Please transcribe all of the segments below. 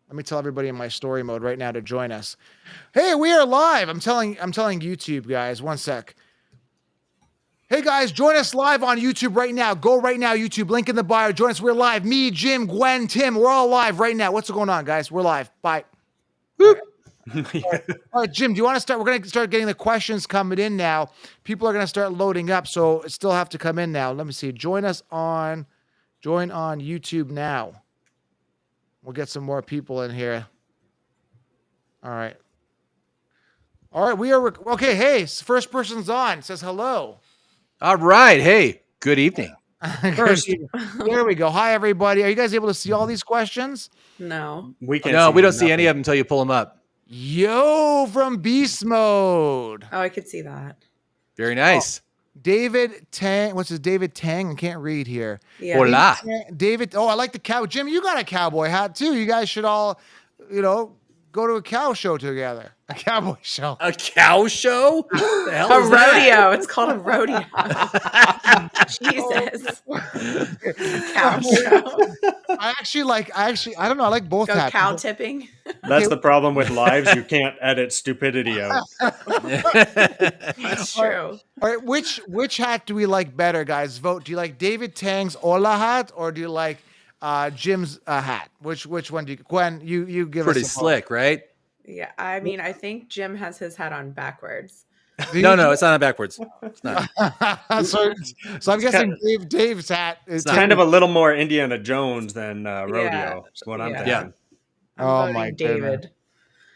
Let me tell everybody in my story mode right now to join us. Hey, we are live. I'm telling YouTube guys. One sec. Hey guys, join us live on YouTube right now. Go right now, YouTube. Link in the bio. Join us. We're live. Me, Jim, Gwen, Tim. We're all live right now. What's going on, guys? We're live. Bye. All right, Jim, do you want to start? We're going to start getting the questions coming in now. People are going to start loading up, so it still have to come in now. Let me see. Join on YouTube now. We'll get some more people in here. All right. We are okay. Hey, first person's on. Says hello. All right. Hey, good evening. There we go. Hi, everybody. Are you guys able to see all these questions? No. We don't see any of them until you pull them up. Yo, from Beast Mode. Oh, I could see that. Very nice. David Tang. What's his David Tang? I can't read here. Yeah. Hola. David. Oh, I like the cow. Jim, you got a cowboy hat too. You guys should all, go to a cow show together. A cowboy show. A cow show? The hell A is that? rodeo. It's called a rodeo. Jesus. Cow show. I don't know. I like both Go hats. cow tipping. That's the problem with lives. You can't edit stupidity out. That's true. All right, which hat do we like better, guys? Vote. Do you like David Tang's Ola hat or do you like Jim's hat? Which one do you? Gwen, you give Pretty us slick, right? Yeah, I mean, I think Jim has his hat on backwards. No, it's not backwards. It's not. so I'm guessing Dave's hat is It's kind of a little more Indiana Jones than rodeo. Yeah. Is what I'm Yeah. thinking. I'm Oh voting my David. goodness.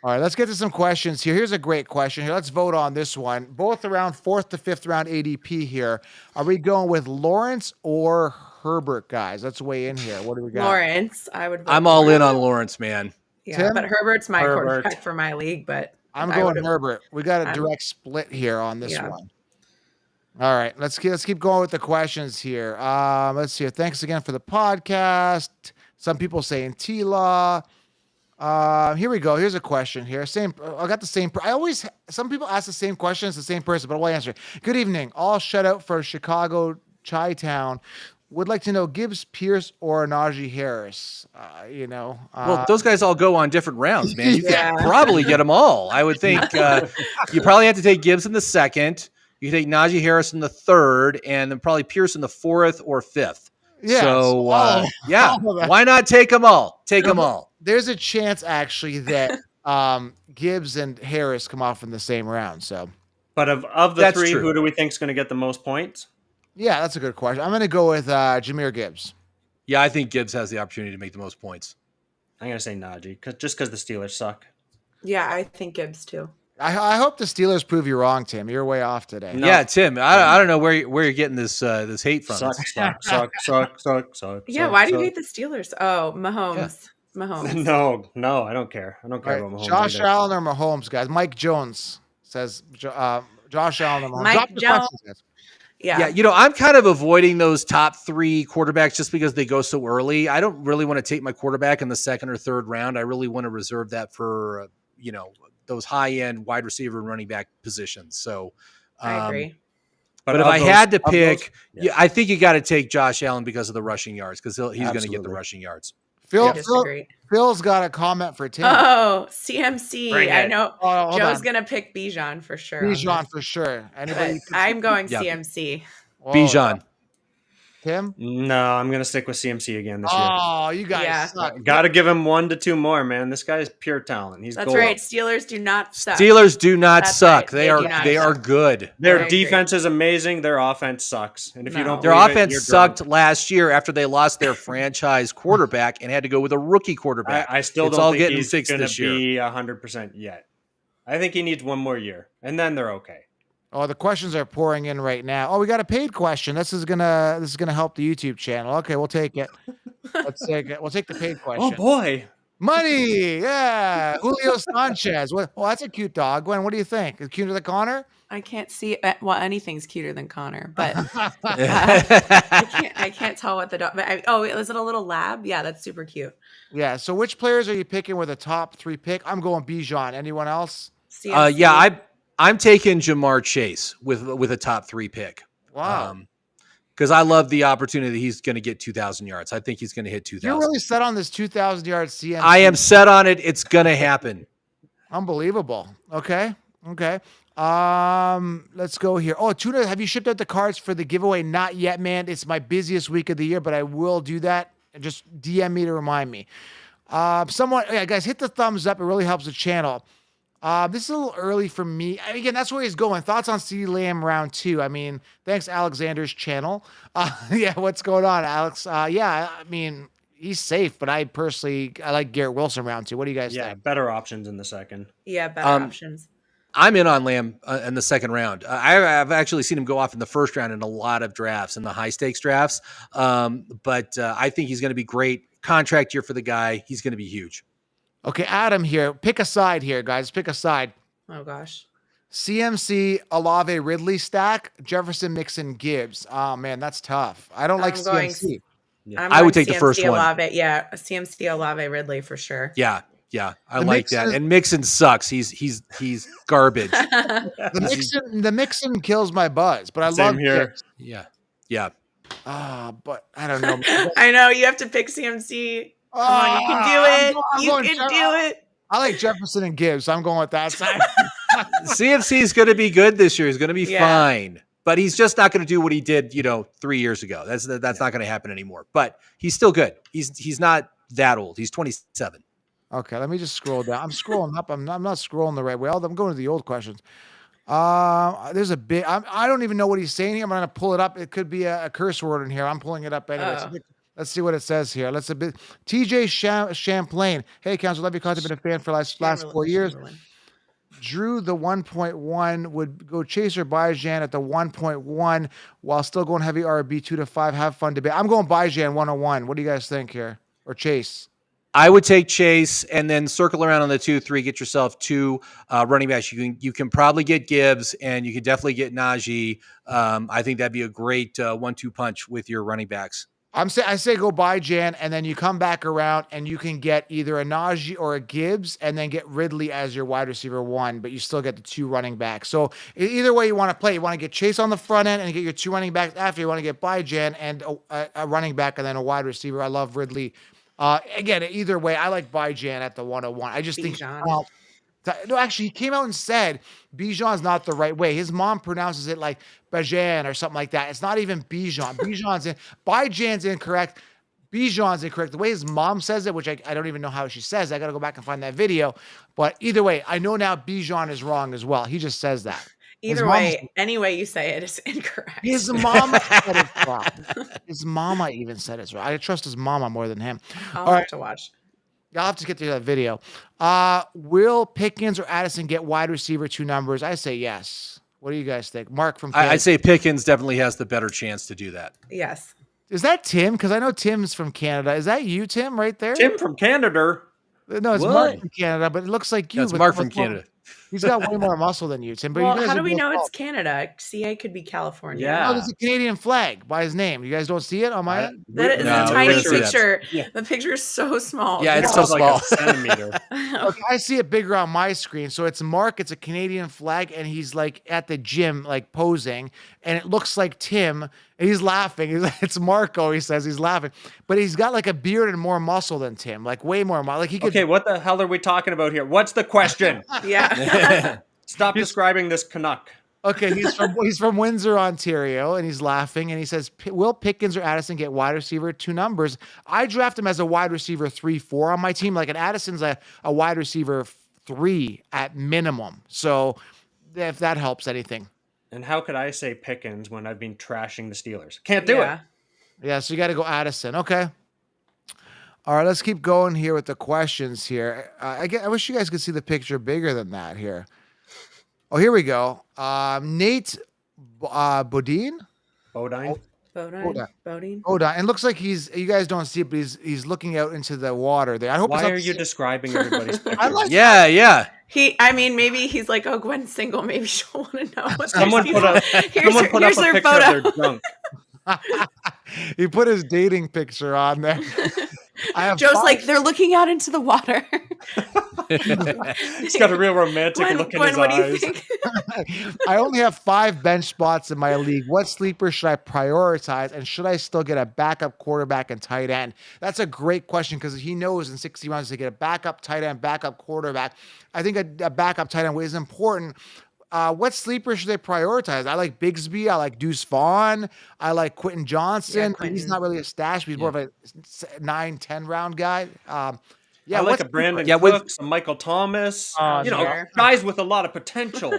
All right, let's get to some questions here. Here's a great question here. Let's vote on this one. Both around 4th to 5th round ADP here. Are we going with Lawrence or Herbert, guys? Let's weigh in here. What do we got? Lawrence, I would vote I'm all in Lawrence. on Lawrence, man. Yeah, Tim? but Herbert's my Herbert. quarterback for my league, but I'm I going would've- Herbert. We got a I'm- direct split here on this Yeah. one. All right, let's keep going with the questions here. Let's see. Thanks again for the podcast. Some people saying T-Law. Here we go. Here's a question here. I got the same. Some people ask the same question. It's the same person, but I'll answer. Good evening. All shut out for Chicago Chi-Town. Would like to know Gibbs, Pierce, or Najee Harris. Well, those guys all go on different rounds, man. You Yeah. could probably get them all. I would think you probably have to take Gibbs in the 2nd. You take Najee Harris in the 3rd, and then probably Pierce in the 4th or 5th. Yeah. So, all of that. why not take them all? Take them all. There's a chance actually that Gibbs and Harris come off in the same round. So, But of the That's three, true. who do we think is going to get the most points? yeah, that's a good question. I'm going to go with Jahmyr Gibbs. Yeah, I think Gibbs has the opportunity to make the most points. I'm going to say Najee, just because the Steelers suck. Yeah, I think Gibbs too. I hope the Steelers prove you wrong, Tim. You're way off today. No. Yeah, Tim, I don't know where you're getting this hate from. Suck. Yeah, why do you hate the Steelers? Oh, Mahomes. Mahomes. No, I don't care. I don't care All right, about Mahomes. Josh either. Allen or Mahomes, guys. Mike Jones says Josh Allen or Mahomes. Mike Drop the Jones. questions, guys. Yeah. Yeah, I'm kind of avoiding those top 3 quarterbacks just because they go so early. I don't really want to take my quarterback in the 2nd or 3rd round. I really want to reserve that for, those high-end wide receiver and running back positions. So I agree. But if of I those- had to of pick, those- I think you got to take Josh Allen because of the rushing yards because he's going to get the Absolutely. rushing yards. Phil, I disagree. Phil's got a comment for Tim. Oh, CMC. Bring I it. know Oh, hold Joe's on. going to pick Bijan for sure. on Bijan this, for sure. but Anybody? I'm going Yeah. CMC. Whoa. Bijan. Tim? No, I'm going to stick with CMC again this year. Oh, you guys Yeah. suck. Got to give him 1 to 2 more, man. This guy is pure talent. He's That's gold. right. Steelers do not suck. Steelers do not That's suck. right. They They do not are suck. good. I Their agree. defense is amazing. Their offense sucks. And if you No. don't, Their believe it, offense you're sucked drunk. last year after they lost their franchise quarterback and had to go with a rookie quarterback. I still It's don't all think getting he's fixed going this to year. be 100% yet. I think he needs 1 more year, and then they're okay. Oh, the questions are pouring in right now. Oh, we got a paid question. This is gonna help the YouTube channel. Okay, we'll take it. Let's take it. We'll take the paid question. Oh boy, Money, yeah. Julio Sanchez. Well, that's a cute dog. Gwen, what do you think? Is it cuter than Connor? I can't see well, anything's cuter than Connor, but Yeah. I can't tell what the dog. But is it a little lab? Yeah, that's super cute. Yeah. So, which players are you picking with a top 3 pick? I'm going Bijan. Anyone else? CMC. I'm taking Jamar Chase with a top 3 pick. Wow. because I love the opportunity that he's going to get 2,000 yards. I think he's going to hit 2,000. You're really set on this 2,000 yard CMC. I am set on it. It's going to happen. Unbelievable. Okay. Let's go here. Oh, Tuna, have you shipped out the cards for the giveaway? Not yet, man. It's my busiest week of the year, but I will do that. And just DM me to remind me. Guys, hit the thumbs up. It really helps the channel. This is a little early for me. Again, that's where he's going. Thoughts on CeeDee Lamb round 2? I mean, thanks Alexander's channel. What's going on, Alex? He's safe, but I like Garrett Wilson round 2. What do you guys think? Better options in the second. Yeah, better options. I'm in on Lamb in the second round. I've actually seen him go off in the first round in a lot of drafts, in the high stakes drafts. But I think he's going to be great. Contract year for the guy. He's going to be huge. Okay, Adam here. Pick a side here, guys. Pick a side. Oh, gosh. CMC, Olave, Ridley stack, Jefferson, Mixon, Gibbs. Oh, man, that's tough. I don't like CMC. I would take the first one. Olave. Yeah, CMC, Olave, Ridley for sure. Yeah, I like that. And Mixon sucks. He's garbage. The Mixon kills my buzz, but I love here. Yeah. But I don't know. I know you have to pick CMC. Come on, you can do it. You can do it. I like Jefferson and Gibbs, so I'm going with that side. CMC is going to be good this year. He's going to be fine, but he's just not going to do what he did, 3 years ago. That's not going to happen anymore. But he's still good. He's not that old. He's 27. Okay, let me just scroll down. I'm scrolling up. I'm not scrolling the right way. I'm going to the old questions. There's a bit. I don't even know what he's saying here. I'm going to pull it up. It could be a curse word in here. I'm pulling it up anyway. So let's see what it says here. TJ Champlain. Hey, Council, love your content. Been a fan for last 4 years. Drew the 1.1 would go Chaser Bijan at the 1.1 while still going heavy RB 2 to 5. Have fun debate. I'm going Bijan 101. What do you guys think here? Or Chase? I would take Chase and then circle around on the 2-3. Get yourself 2 running backs. You can probably get Gibbs and you can definitely get Najee. I think that'd be a great 1-2 punch with your running backs. I say go buy Jan, and then you come back around and you can get either a Najee or a Gibbs, and then get Ridley as your wide receiver 1, but you still get the 2 running backs. So either way you want to play, you want to get Chase on the front end and get your 2 running backs after. You want to get buy Jan and a running back and then a wide receiver. I love Ridley. Again, either way, I like Bijan at the 101. I just think no, actually, he came out and said Bijan's not the right way. His mom pronounces it like Bajan or something like that. It's not even Bijan. Bijan's incorrect. Bijan's incorrect. The way his mom says it, which I don't even know how she says it. I got to go back and find that video. But either way, I know now Bijan is wrong as well. He just says that. Either way, any way you say it is incorrect. His mama said it's wrong. His mama even said it's wrong. I trust his mama more than him. I'll have to watch. I'll have to get to that video. Will Pickens or Addison get wide receiver 2 numbers? I say yes. What do you guys think? Mark from Canada. I'd say Pickens definitely has the better chance to do that. Yes. Is that Tim? Because I know Tim's from Canada. Is that you, Tim, right there? Tim from Canada? No, it's Mark from Canada, but it looks like you. That's Mark from Canada. He's got way more muscle than you, Tim. But well, how do we know it's Canada? CA could be California. Yeah. Oh, there's a Canadian flag by his name. You guys don't see it on my end? That is a tiny picture. Yeah. The picture is so small. Yeah, it's so small. Like a centimeter. Okay, I see it bigger on my screen. So it's Mark. It's a Canadian flag, and he's like at the gym, like posing, and it looks like Tim, and he's laughing. It's Marco. He says he's laughing, but he's got like a beard and more muscle than Tim, like way more muscle. Like he could. Okay, what the hell are we talking about here? What's the question? Yeah. Stop describing this Canuck. Okay, he's from Windsor, Ontario, and he's laughing, and he says, will Pickens or Addison get wide receiver 2 numbers? I draft him as a wide receiver 3-4 on my team. Like an Addison's a wide receiver 3 at minimum. So if that helps anything. And how could I say Pickens when I've been trashing the Steelers? Can't do it. Yeah, so you got to go Addison. Okay. All right, let's keep going here with the questions here. I wish you guys could see the picture bigger than that here. Oh, here we go. Nate Bodine. Bodine. It looks like you guys don't see it, but he's looking out into the water there. I hope. Why are you describing everybody's picture? Yeah. Maybe he's like, oh, Gwen's single. Maybe she'll want to know what someone put up a picture of their junk. He put his dating picture on there. Joe's like, they're looking out into the water. He's got a real romantic look in his what eyes. do you think? I only have 5 bench spots in my league. What sleeper should I prioritize? And should I still get a backup quarterback and tight end? That's a great question because he knows in 60 rounds to get a backup tight end, backup quarterback. I think a backup tight end is important. What sleeper should they prioritize? I like Bigsby. I like Deuce Vaughn. I like Quentin Johnson. Quentin. He's not really a stash. But he's more of a 9-10 round guy. I like a Brandon Cooks, a Michael Thomas. Guys with a lot of potential.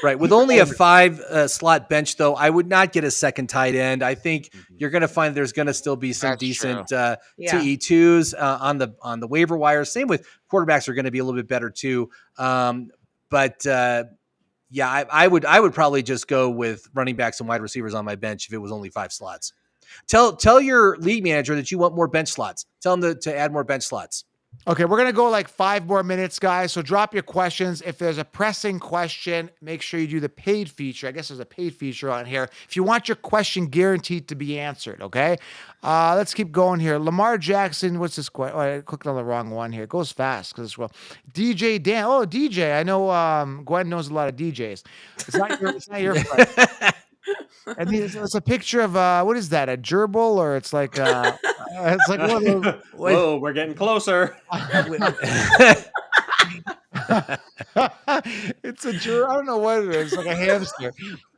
Right. With only a 5 slot bench, though, I would not get a second tight end. I think you're going to find there's going to still be some decent TE2s on the waiver wire. Same with quarterbacks are going to be a little bit better too. I would probably just go with running backs and wide receivers on my bench if it was only 5 slots. Tell your league manager that you want more bench slots. Tell them to add more bench slots. Okay, we're going to go like 5 more minutes, guys. So drop your questions. If there's a pressing question, make sure you do the paid feature. I guess there's a paid feature on here. If you want your question guaranteed to be answered, okay? Let's keep going here. Lamar Jackson, what's this question? Oh, I clicked on the wrong one here. It goes fast because DJ Dan. Oh, DJ. I know Gwen knows a lot of DJs. It's not your friend. And it's a picture of what is that? A gerbil, or it's like it's like one of those. Whoa, we're getting closer. It's a gerbil. I don't know what it is. It's like a hamster.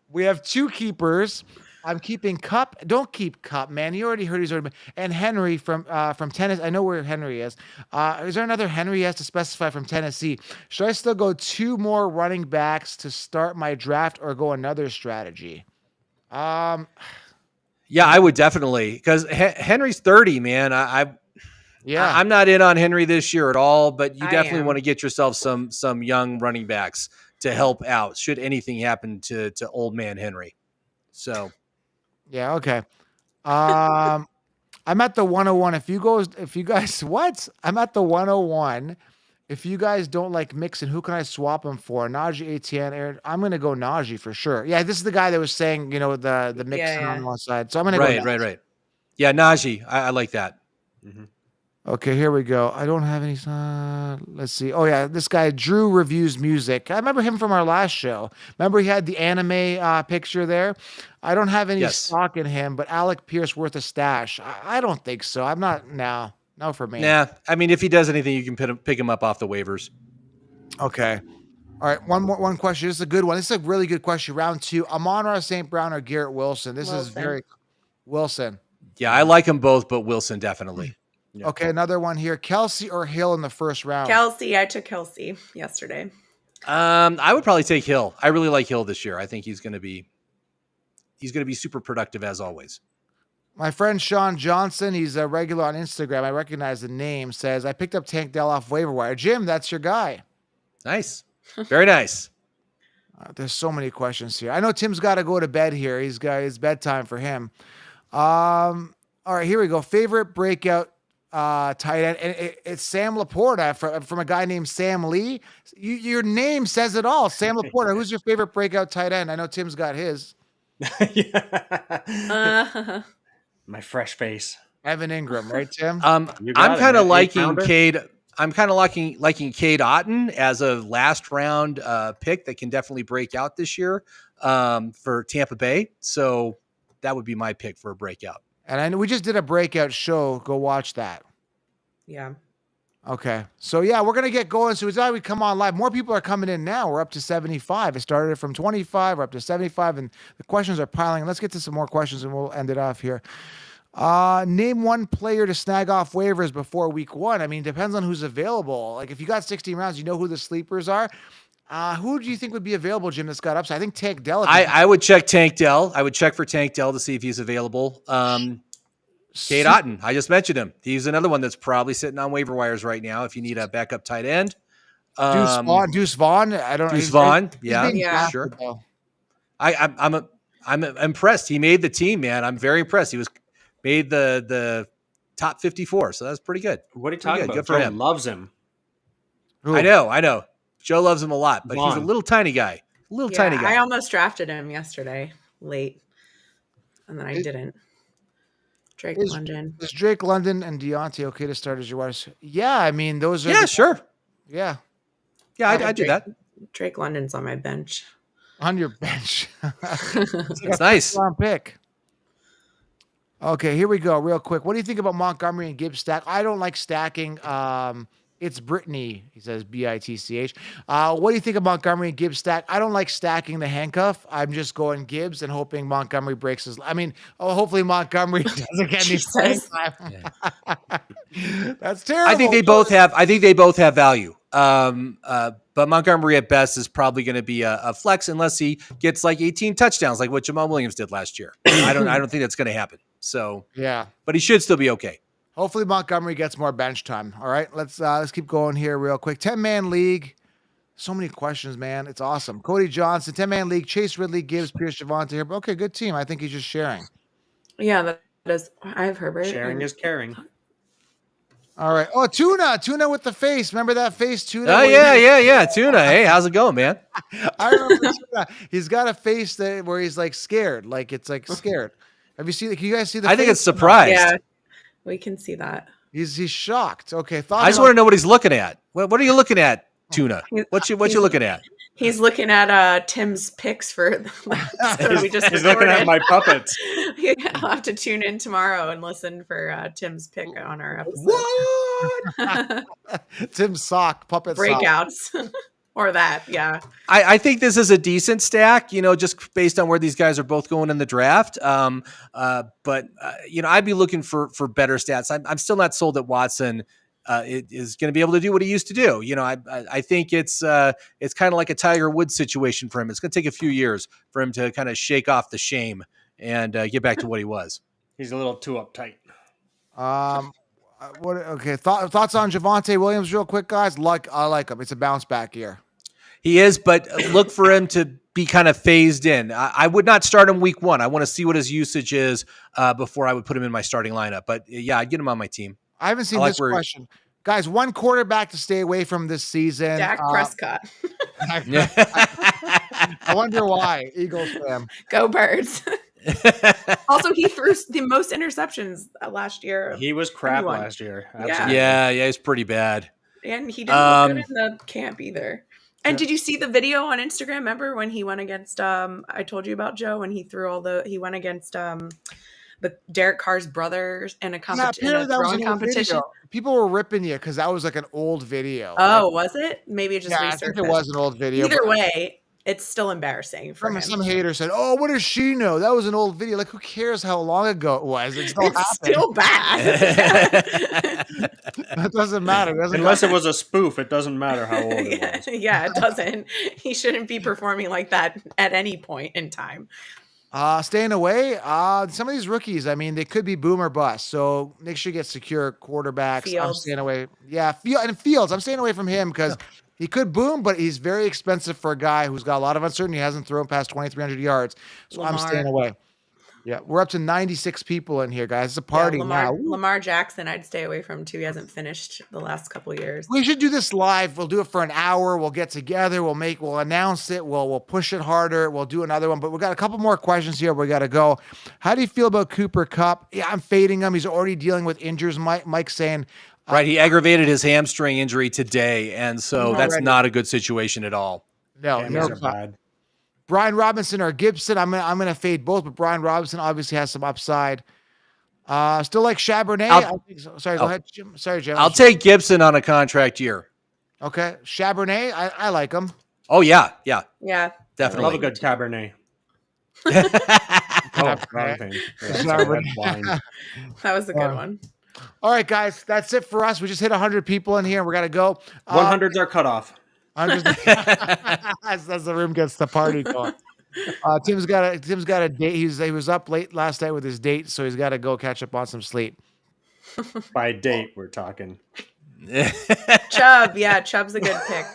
We have 2 keepers. I'm keeping Cup. Don't keep Cup, man. You already heard he's already been. And Henry from Tennessee. I know where Henry is. Is there another Henry he has to specify from Tennessee? Should I still go 2 more running backs to start my draft, or go another strategy? Yeah, I would definitely, because Henry's 30, man. I'm not in on Henry this year at all, but you definitely want to get yourself some young running backs to help out should anything happen to old man Henry. So, yeah, okay. I'm at the 101. If you guys, what? I'm at the 101. If you guys don't like Mixon, who can I swap him for? Najee, Etienne, Aaron. I'm going to go Najee for sure. Yeah, this is the guy that was saying, the Mixon on one side. So I'm going to go Najee. Right. Yeah, Najee. I like that. Mm-hmm. Okay, here we go. I don't have any. Let's see. Oh, yeah, this guy, Drew Reviews Music. I remember him from our last show. Remember he had the anime picture there? I don't have any stock in him, but Alec Pierce worth a stash. I don't think so. I'm not now. No, for me. Nah, I mean, if he does anything, you can pick him up off the waivers. Okay. All right, one question. This is a good one. This is a really good question. Round 2. Amon-Ra St. Brown or Garrett Wilson? This is very Wilson. Yeah, I like them both, but Wilson definitely. Yeah. Okay, another one here. Kelsey or Hill in the first round? Kelsey. I took Kelsey yesterday. I would probably take Hill. I really like Hill this year. I think he's going to be super productive as always. My friend Sean Johnson, he's a regular on Instagram. I recognize the name. Says I picked up Tank Dell off waiver wire. Jim, that's your guy. Nice, very nice. There's so many questions here. I know Tim's got to go to bed here. It's bedtime for him. All right, here we go. Favorite breakout tight end, and it's Sam Laporta from a guy named Sam Lee. Your name says it all. Sam Laporta. Who's your favorite breakout tight end? I know Tim's got his. My fresh face. Evan Ingram, right, Tim? I'm kind of liking Cade. I'm kind of liking Cade Otton as a last round pick that can definitely break out this year for Tampa Bay. So that would be my pick for a breakout. And I know we just did a breakout show. Go watch that. Yeah. Okay. So, yeah, we're going to get going. So, it's how we come on live. More people are coming in now. We're up to 75. It started from 25. We're up to 75. And the questions are piling. Let's get to some more questions, and we'll end it off here. Name one player to snag off waivers before week 1. I mean, depends on who's available. Like, if you got 16 rounds, you know who the sleepers are. Who do you think would be available, Jim, that's got upside? I think Tank Dell. I would check Tank Dell. I would check for Tank Dell to see if he's available. Cade Otton, I just mentioned him. He's another one that's probably sitting on waiver wires right now if you need a backup tight end. Deuce Vaughn. Yeah, sure. I'm impressed. He made the team, man. I'm very impressed. He was made the top 54, so that's pretty good. What are you talking about? Good for him. Loves him. Ooh. I know. Joe loves him a lot, but he's a little tiny guy. Tiny guy. I almost drafted him yesterday late, and then I didn't. Drake London. Is Drake London and Deontay okay to start as your wide? Yeah, I mean those are. Yeah, sure. Yeah, I do that. Drake London's on my bench. On your bench. That's nice. Round pick. Okay, here we go. Real quick. What do you think about Montgomery and Gibbs stack? I don't like stacking. It's Brittany. He says BITCH. What do you think of Montgomery and Gibbs stack? I don't like stacking the handcuff. I'm just going Gibbs and hoping Montgomery breaks his. I mean, hopefully Montgomery doesn't get any playing time. That's terrible. I think they both have value. But Montgomery at best is probably going to be a flex unless he gets like 18 touchdowns, like what Javonte Williams did last year. I don't think that's going to happen. So yeah, but he should still be okay. Hopefully Montgomery gets more bench time. All right, let's keep going here real quick. 10-man league. So many questions, man. It's awesome. Cody Johnson, 10-man league. Chase Ridley, Gibbs, Pierce, Javonte here. Okay, good team. I think he's just sharing. Yeah, that is. I have Herbert. Sharing is caring. All right. Oh, Tuna with the face. Remember that face, Tuna? Oh, yeah. Tuna. Hey, how's it going, man? I remember Tuna. He's got a face where he's like scared. Like it's like scared. Have you seen? Can you guys see the face? I think it's surprised. Yeah, we can see that. He's shocked. Okay. I just want to know what he's looking at. What are you looking at, Tuna? What you looking at? He's looking at Tim's picks for the episode we just He's looking at my puppets. Yeah, I'll have to tune in tomorrow and listen for Tim's pick on our episode. What? Tim's sock puppet breakouts. Sock. Or that, yeah. I think this is a decent stack, just based on where these guys are both going in the draft. But I'd be looking for better stats. I'm still not sold that Watson is going to be able to do what he used to do. I think it's kind of like a Tiger Woods situation for him. It's going to take a few years for him to kind of shake off the shame and get back to what he was. He's a little too uptight. Okay, thoughts on Javonte Williams real quick, guys? I like him. It's a bounce back year. He is, but look for him to be kind of phased in. I would not start him week one. I want to see what his usage is before I would put him in my starting lineup. But yeah, I'd get him on my team. I haven't seen this question. Guys, one quarterback to stay away from this season. Dak Prescott. I wonder why. Eagles fan. Go Birds. Also, he threw the most interceptions last year. He was crap last year. Absolutely. Yeah, he's pretty bad. And he didn't look good in the camp either. And did you see the video on Instagram? Remember when he went against I told you about Joe when he went against the Derek Carr's brothers in a competition. Video. People were ripping you because that was like an old video. Oh, was it? Maybe it just resurfaced. I think it was an old video. Either way, it's still embarrassing for him. Some hater said, "Oh, what does she know? That was an old video." Like, who cares how long ago it was? It's still bad. That doesn't matter. Unless it was a spoof, it doesn't matter how old it was. Yeah, it doesn't. He shouldn't be performing like that at any point in time. Staying away. Some of these rookies, I mean, they could be boom or bust. So make sure you get secure quarterbacks. Fields. I'm staying away. Yeah, Fields. I'm staying away from him because he could boom, but he's very expensive for a guy who's got a lot of uncertainty. He hasn't thrown past 2,300 yards. So I'm staying away. Yeah, we're up to 96 people in here, guys. It's a party now. Lamar Jackson, I'd stay away from too. He hasn't finished the last couple of years. We should do this live. We'll do it for an hour. We'll get together. We'll announce it. We'll push it harder. We'll do another one. But we got a couple more questions here. We got to go. How do you feel about Cooper Kupp? Yeah, I'm fading him. He's already dealing with injuries. Mike's saying. Right, he aggravated his hamstring injury today, and so that's not a good situation at all. No, bad. Brian Robinson or Gibson, I'm gonna fade both, but Brian Robinson obviously has some upside. Still like Charbonnet. Sorry, go ahead, Jim. Sorry, Jim. I'll take Gibson on a contract year. Okay, Charbonnet, I like him. Oh yeah, definitely. Love a good Cabernet. That was a good one. All right, guys, that's it for us. We just hit 100 people in here, and we got to go. 100's our cutoff. As the room gets the party going. Tim's got a date. He was up late last night with his date, so he's got to go catch up on some sleep. By date, we're talking. Chubb, Chubb's a good pick.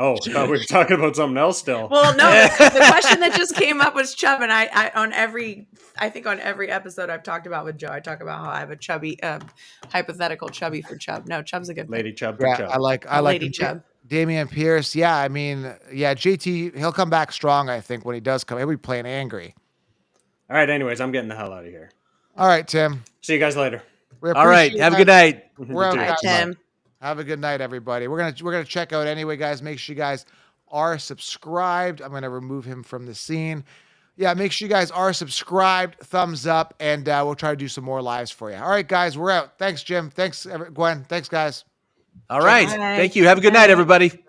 Oh, we were talking about something else still. Well, no, the question that just came up was Chubb, and I think on every episode I've talked about with Joe, I talk about how I have a chubby, hypothetical chubby for Chubb. No, Chubb's a good pick. Lady Chubb for Chubb. I like Lady Chubb. Damian Pierce. Yeah, I mean, JT, he'll come back strong, I think, when he does come. He'll be playing angry. All right, anyways, I'm getting the hell out of here. All right, Tim. See you guys later. All right. Have a good night. We're out, guys. Tim. Have a good night, everybody. We're gonna check out anyway, guys. Make sure you guys are subscribed. I'm gonna remove him from the scene. Yeah, make sure you guys are subscribed, thumbs up, and we'll try to do some more lives for you. All right, guys, we're out. Thanks, Jim. Thanks, Gwen. Thanks, guys. All right. Thank you. Have a good night, everybody.